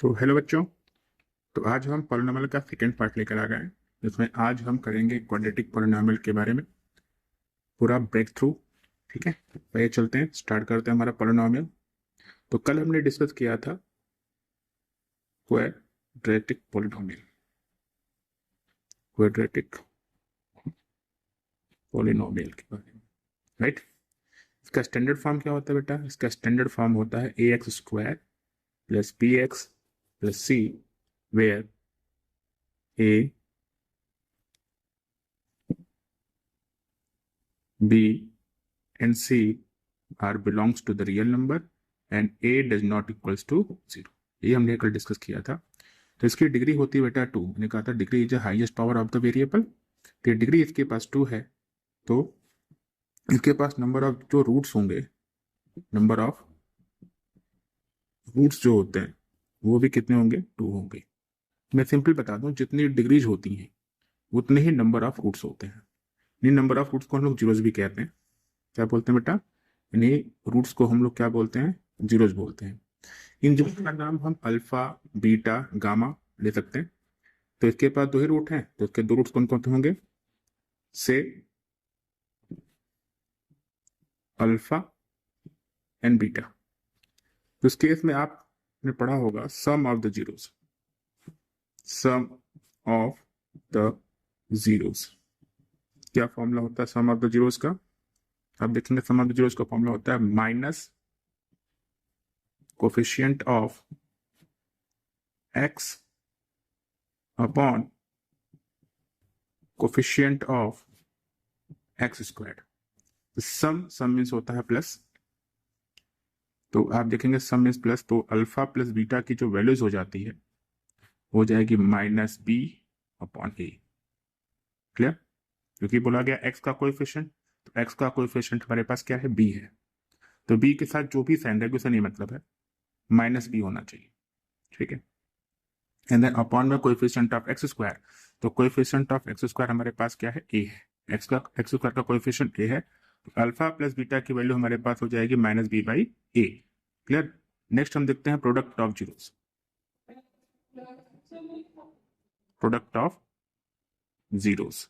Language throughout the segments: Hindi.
तो हेलो बच्चों। तो आज हम पॉलिनॉमियल का सेकंड पार्ट लेकर आ गए हैं, जिसमें आज हम करेंगे क्वाड्रेटिक पॉलिनॉमियल के बारे में पूरा ब्रेक थ्रू। ठीक है, पहले चलते हैं, स्टार्ट करते हैं हमारा पॉलिनॉमियल। तो कल हमने डिस्कस किया था क्वाड्रेटिक पॉलिनॉमियल, क्वाड्रेटिक पॉलिनॉमियल के बारे में, राइट। इसका स्टैंडर्ड फॉर्म क्या होता है बेटा? इसका स्टैंडर्ड फॉर्म होता है ax² plus bx plus c, where a, b and c are belongs to the real number and a does not equals to 0। ये हमने कल डिस्कस किया था। तो इसकी डिग्री होती है बेटा 2। मैंने कहा था degree is the highest power of the variable. तो डिग्री इसके पास 2 है, तो इसके पास नंबर ऑफ जो रूट्स होंगे, नंबर ऑफ रूट्स जो होते हैं वो भी कितने होंगे? 2 होंगे। मैं सिंपल बता दूं, जितनी डिग्रीज होती हैं उतने ही नंबर ऑफ रूट्स होते हैं। इन नंबर ऑफ रूट्स को हम लोग जीरोस भी कहते हैं। क्या बोलते हैं बेटा? इन्हीं रूट्स को हम लोग क्या बोलते हैं? जीरोस बोलते हैं। इन जीरोस का नाम हम अल्फा, बीटा, गामा ले सकते हैं। तो इसके पास 2 ही रूट हैं, तो इसके 2 रूट्स कौन कौन से होंगे? से अल्फा एंड बीटा। तो इस केस में आपने पढ़ा होगा sum of the zeros, sum of the zeros. क्या फॉर्मूला होता है सम ऑफ द जीरोस का? आप देखेंगे सम ऑफ द जीरोस का फॉर्मूला होता है minus coefficient of x upon coefficient of x²। Sum means होता है प्लस, तो आप देखेंगे सम मीन्स प्लस, तो अल्फा प्लस बीटा की जो वैल्यूज हो जाती है हो जाएगी -b अपॉन a। क्लियर? क्योंकि बोला गया x का कोएफिशिएंट, तो x का कोएफिशिएंट हमारे पास क्या है? b है। तो b के साथ जो भी साइन रहेगा उसे नहीं मतलब है, -b होना चाहिए। ठीक है, एंड देन अपॉन में कोएफिशिएंट ऑफ x²। तो कोएफिशिएंट ऑफ x² हमारे पास क्या है? a है। x² का कोएफिशिएंट a है, तो अल्फा प्लस बीटा की वैल्यू हमारे पास हो जाएगी -b/a। क्लियर? नेक्स्ट हम देखते हैं product of zeros. Product of zeros,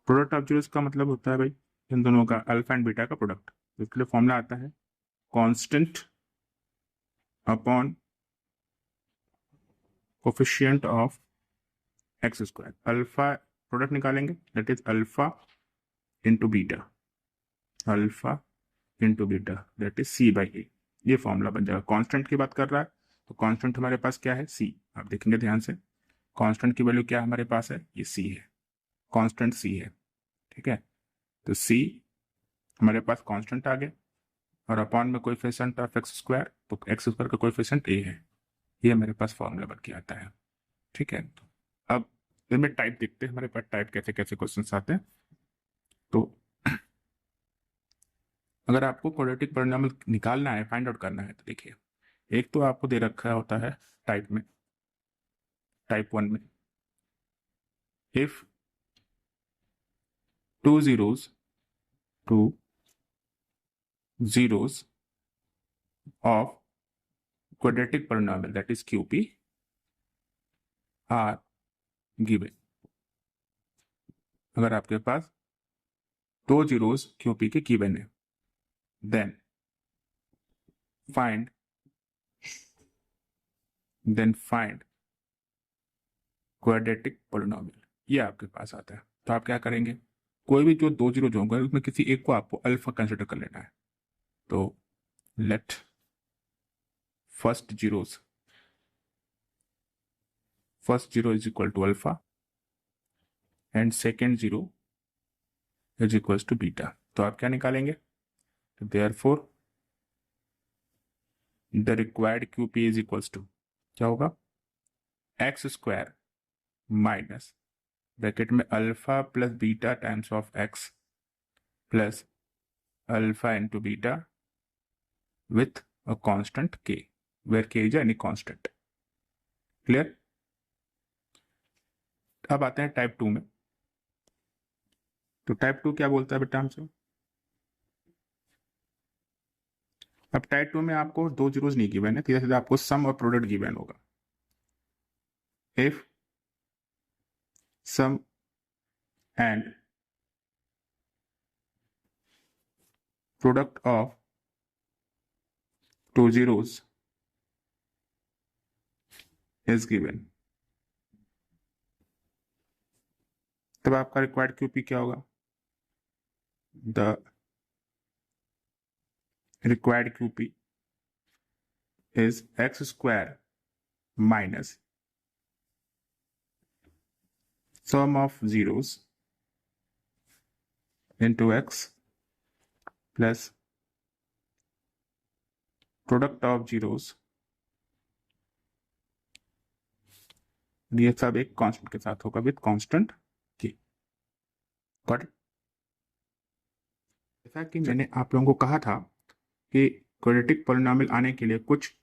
product of zeros का मतलब होता है भाई इन दोनों का, अल्फा एंड बीटा का प्रोडक्ट। इसके लिए फॉर्मूला आता है constant upon coefficient of x²। Alpha product निकालेंगे, that is alpha into beta, alpha into beta that is c/a। ये फॉर्मूला बन जाएगा। कांस्टेंट की बात कर रहा है, तो कांस्टेंट हमारे पास क्या है? c। आप देखेंगे ध्यान से, कांस्टेंट की वैल्यू क्या हमारे पास है? ये c है, कांस्टेंट c है। ठीक है, तो c हमारे पास कांस्टेंट आ गया, और अपॉन में कोएफिशिएंट ऑफ x², तो x² का कोएफिशिएंट a है। ये मेरे पास फॉर्मूला बन के आता है। ठीक है, अब इसमें टाइप देखते हैं हमारे पास टाइप कैसे कैसे क्वेश्चन आते हैं। तो अगर आपको क्वाड्रेटिक पॉलिनॉमियल निकालना है, फाइंड आउट करना है, तो देखिए एक तो आपको दे रखा होता है टाइप में, टाइप 1 में, if 2 zeros of quadratic polynomial that is QP are given। अगर आपके पास 2 जीरोस QP के गिवन है, देन फाइंड क्वाड्रेटिक पॉलिनॉमियल। ये आपके पास आता है। तो आप क्या करेंगे, कोई भी जो 2 जीरो होंगे उसमें किसी एक को आपको अल्फा कंसिडर कर लेना है। तो let first zero is equal to alpha and second zero is equal to beta. तो आप क्या निकालेंगे? तो therefore the required QP is equal to क्या होगा? x² माइनस ब्रैकेट में alpha plus beta times of x plus alpha into beta with a constant k, where k is any constant. Clear? अब आते हैं टाइप 2 में। तो टाइप 2 क्या बोलता है बेटा हमसे? अब टाइप 2 में आपको 2 जीरोज नहीं गिवन है, सीधा सीधा आपको सम और प्रोडक्ट गिवन होगा। If sum and product of 2 zeros is given, तब आपका रिक्वायर्ड क्यूपी क्या होगा? The required QP is x square minus sum of zeros into x plus product of zeros, ये सब एक कांस्टेंट के साथ होगा विद कांस्टेंट की। गॉट? जैसा कि मैंने आप लोगों को कहा था कि क्वाड्रेटिक पॉलिनॉमियल आने के लिए कुछ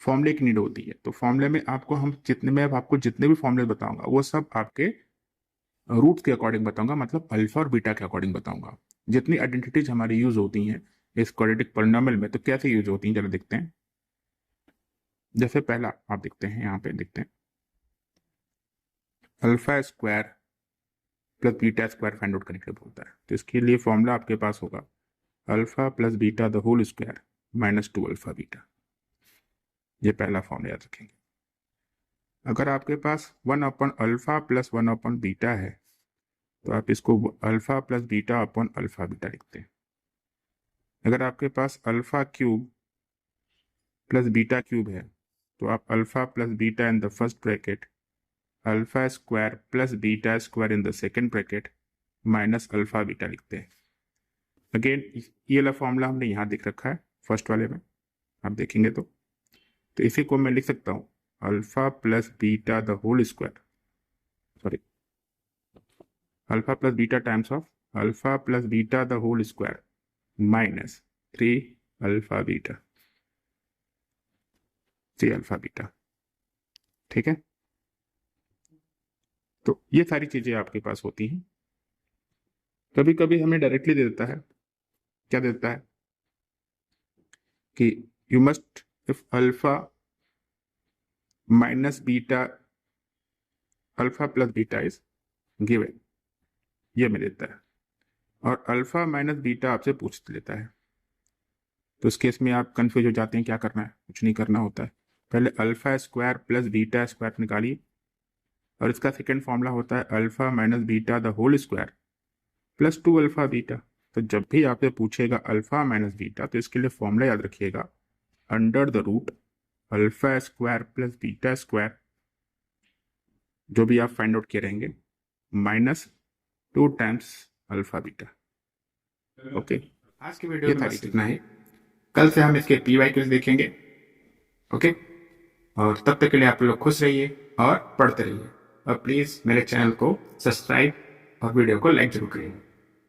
फॉर्मूले की नीड होती है, तो फॉर्मूले में आपको आपको जितने भी फॉर्मूले बताऊंगा वो सब आपके रूट्स के अकॉर्डिंग बताऊंगा, मतलब अल्फा और बीटा के अकॉर्डिंग बताऊंगा। जितनी आइडेंटिटीज हमारी यूज होती हैं इस क्वाड्रेटिक पॉलिनॉमियल में, तो कैसे यूज होती हैं जरा देखते हैं। जैसे पहला आप देखते हैं, यहाँ पे देखते हैं alpha square plus beta square find out करने के लिए बोलता है, तो इसके लिए फॉर्मूला आपके पास होगा alpha plus beta the whole square minus 2 alpha beta. ये पहला फॉर्मूला याद रखेंगे। अगर आपके पास 1 upon alpha plus 1 upon beta है, तो आप इसको alpha plus beta upon alpha beta लिखते हैं। अगर आपके पास alpha cube plus beta cube है, तो आप alpha plus beta in the first bracket, alpha square plus beta square in the second bracket minus alpha beta लिखते हैं। अगेन ये वाला फॉर्मूला हमने यहाँ दिख रखा है फर्स्ट वाले में, आप देखेंगे तो इसी को मैं लिख सकता हूँ alpha plus beta the whole square, sorry alpha plus beta times of alpha plus beta the whole square minus 3 alpha beta, 3 alpha beta. ठीक है, तो ये सारी चीजें आपके पास होती हैं। कभी कभी हमें डायरेक्टली दे देता है, क्या देता है कि you must if alpha minus beta alpha plus beta is given, ये में देता है। और अल्फा माइनस बीटा आपसे पूछ लेता है, तो इस केस में आप कंफ्यूज हो जाते हैं, क्या करना है? कुछ नहीं करना होता है, पहले alpha square plus beta square निकालिए, और इसका सेकेंड फॉर्मूला होता है alpha minus beta the whole square plus 2 alpha beta. तो जब भी आपसे पूछेगा अल्फा माइनस बीटा, तो इसके लिए फॉर्मूला याद रखिएगा under the root alpha square plus beta square, जो भी आप फाइंड आउट किए रहेंगे, minus 2 times alpha beta. Okay, आज की वीडियो में बस इतना ही। कल से हम इसके पीवाई क्विज देखेंगे। ओके, और तब तक के लिए आप लोग खुश रहिए और पढ़ते रहिए, और प्लीज मेरे चैनल को सब्सक्राइब और वीडियो को लाइक जरूर करिए।